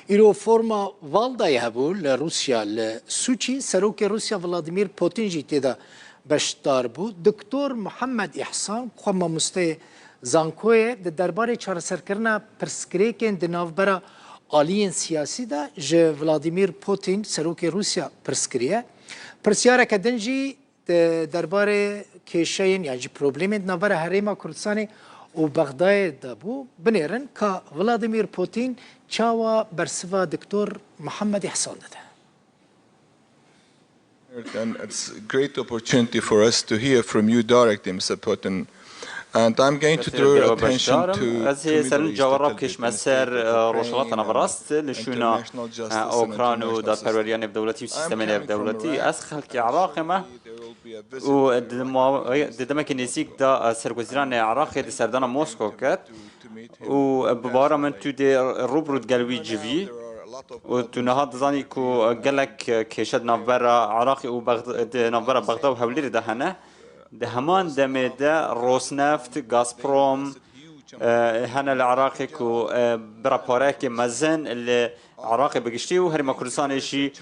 ایرو فرما والدای هبو لروسیا لسوچی سروک روسیا ولادیمیر پوتین جی تیدا بشدار بو دکتر محمد احسان خما مسته زانکوی د دربار چارسرکرنا پرسکریکن د ناوبرا آلیین سیاسی دا ج ولادیمیر پوتین سروک روسیا پرسکریه پرسیاره کدنجی دربار کشین یعنی پروبلم ناوبر هریما کردستان و بغداد دابو بنیرن که ولادیمیر پوتین چاوا برسوا دکتر محمد احسان داده. And it's a great opportunity for us to hear from you directly, Mr. Putin. And I'm going to draw your attention to از سرن جواب کش مسر روشلات نبراست لشونا اوکراین و دادپروریان دولتی و سیستم دولتی از خلق عراق ما و ددم که نزدیک دا سرگزیران عراق د سردان مسکو کرد و ببارا من تو دی روبرود گلوی جوی و تو نهاد زانی کو گلک کشد نوبر عراق و نوبر بغداد و حولی دهنه ده همان دمه ده روسنفت غازپروم هن العراقي كو برا باراك مزن العراقي بقشتي وهرما كردستانشي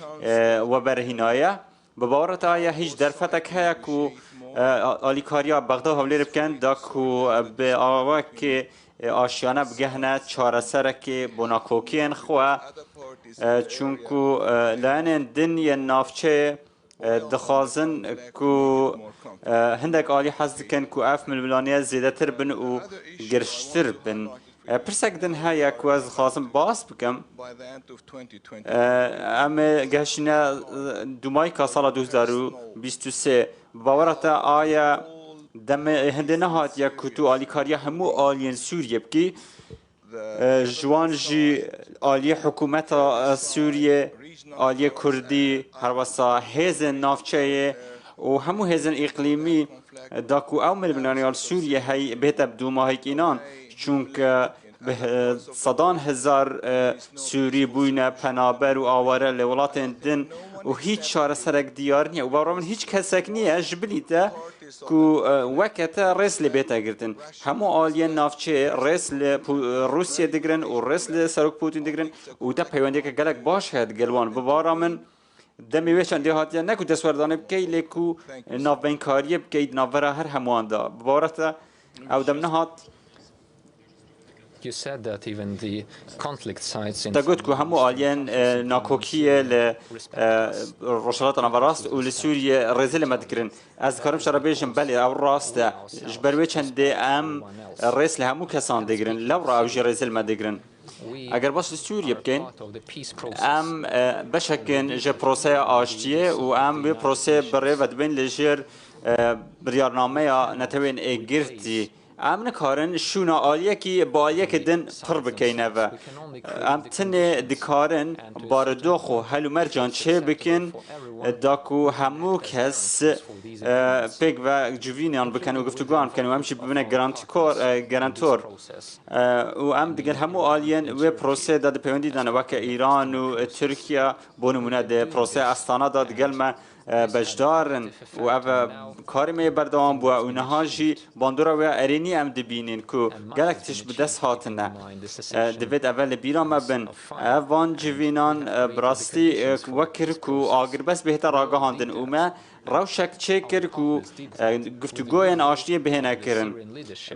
وبرهنايا بباورتا يا هيج درفتك هيا كو اليكاريا بغداد هولي بكن داكو باواك آشیانه بگهنه چهار سرکی بناکوکین خوا چونکو لعنن دنیا نافچه دخازن کو هندک عالی حز کن کو اف ململانیه زیاده تر بن و گرشتر بن پرسک دن ها یک از خازن باس بکم اما گهشنا دومای کا سال 2023 باورتا آیا دم هنده نهات یک کتو عالی کاریا همو آلین سوریه بکی جوان جی عالی حکومت سوریه آلیه کردی هر وسا هزن نافچه و همو هزن اقلیمی داکو او ململانیال سوریه هی بهتب دو ماهی اینان چونکه صدان هزار سوری بوینه پنابر و آواره لولات دن و هیچ چاره سرک دیار نیه و برای من هیچ کسک نیه جبلیته کو وقت رئیس لبیتا گردن همو آلیه نافچه رئیس روسیه دگرن و رئیس سروک پوتین دگرن و ده پیوندی که گلک باش هد گلوان ببارا من دمی ویشان دیهاتیه نکو دستوردانه بکی لیکو ناف بینکاریه بکی نافورا هر هموان دا ببارا تا او دم نهات You said that even the conflict sites in تقول كو همو آلين ناكوكية ل روشلات نافراست و لسوريا رزيل ما ذكرن از كارم شرابيشن بلي او راست جبروي چند ام رئيس لهمو كسان ذكرن لو را اوجي رزيل ما ذكرن اگر باش سوريا بكين ام بشكن جه بروسه آشتيه و ام بي بروسه بري ودبين لجير بريارنامه نتوين اگرتي ام نکارن شونا آلیه کی با آلیه که دن پر بکینه و ام تنه دکارن باردوخو هلو مرجان چه بکن داکو همو کس پیگ و جوینیان بکن و گفتگوان بکن و همشی ببینه گرانتور و ام دیگر همو آلیین و پروسه داد پیوندی دانه وکه ایران و ترکیه بونمونه ده پروسه استانه داد گلمه بجدارن و او کاری می بردوام بو و نهاجی باندورا و ارینی ام دبینین کو گلک تش بدست هاتنه دوید اول بیرا مبن وان جوینان براستی وکر کو آگر بس بهتر آگاه هاندن و ما روشک چه کر کو گفتگوین آشتی بهنه کرن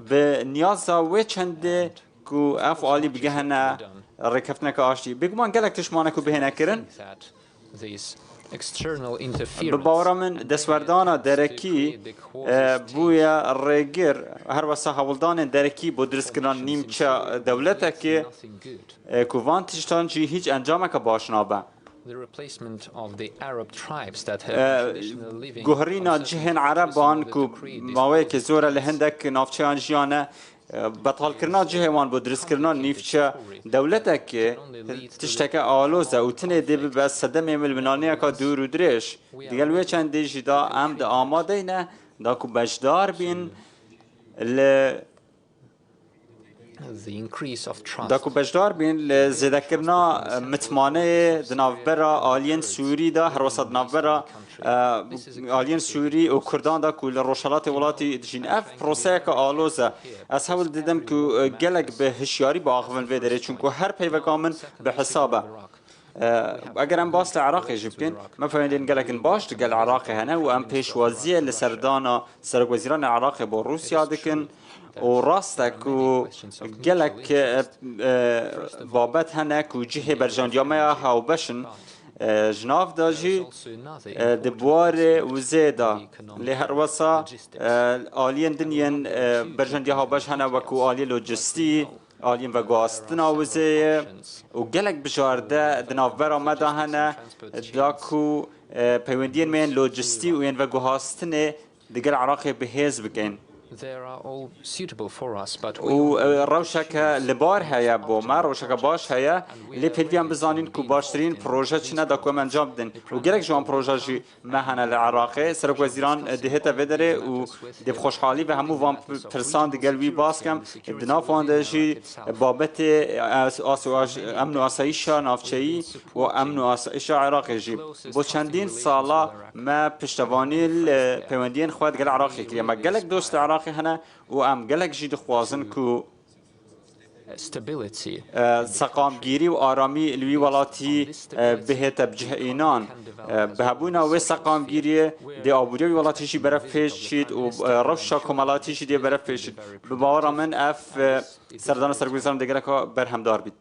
به نیازا و چنده کو اف آلی بگهنه رکفتنه که آشتی بگمان گلک تشمانه کو بهنه کرن بباورا من دسوردانا درکی بویا ریگر هر واسه حولدان درکی با درسکنان نیمچه دولته که کووان تشتان جی هیچ انجام که باش نابه گوهرینا جهن عربان کو ماوی که زوره لهندک نافچه آنجیانه بطال کرنا جهوان بود درس کرنا نیفچه دولته که تشتکه آلوزه و تنه دی به صدم ملمنانیه که دور و درش دیگه وی چند دیجی دا ام دا آماده نه دا کو بجدار بین the increase of trust. داکو بجدار بین زیدکرنا متمانه دنافبرا آلین سوری دا هر وسط نافبرا آلین سوری و کردان دا کل روشالات ولاتی دجین اف پروسه که آلوزه از حول دیدم که گلک به هشیاری با آخوان ویدره چونکو هر پیوکامن به حسابه اگر ام باس العراق يجبكن ما فهمين قالك باش تقال العراق هنا وام بيشوازيه لسردانا سرق وزيران العراق بو روسيا دكن وراستك وقالك بابت هناك وجهه برجان يوميا هاو بشن جناف داجي دبوار وزيدا لهروسا آلين دنيا برجان دي هاو بش هنا وكو آلي لوجستي آلين و گاستنا وزه و گلک بجارده دنافبرا مدا هنه داکو پیوندین من لوجستی و این و گاستنه دیگر عراقی بهز بگین They are all suitable for us, but و روشک لبار هیا بو ما روشک باش هیا لی پیدیم بزانین کو باشترین پروژه چنه دا کوم انجام بدن و گرک جوان پروژه جی مهنه العراق سرک وزیران دهتا بدره و دب خوشحالی و همو وان پرسان دیگر وی باس کم دنا فاندجی بابت امن و آسایش نافچه‌ای و امن و آسایش عراق جی با چندین سالا ما پشتوانی پیوندین خود گل عراقی که ما گلک دوست عراق هنا و ام گلک جید خوازن کو stability. سقامگیری و آرامی لوی ولاتی بهت بجه اینان بهبونا و سقامگیری دی آبودی ولاتی برف پیش شید و روشا کمالاتی شید برف پیش شید به باور من اف سردان سرگوزان دیگر که برهم دار بید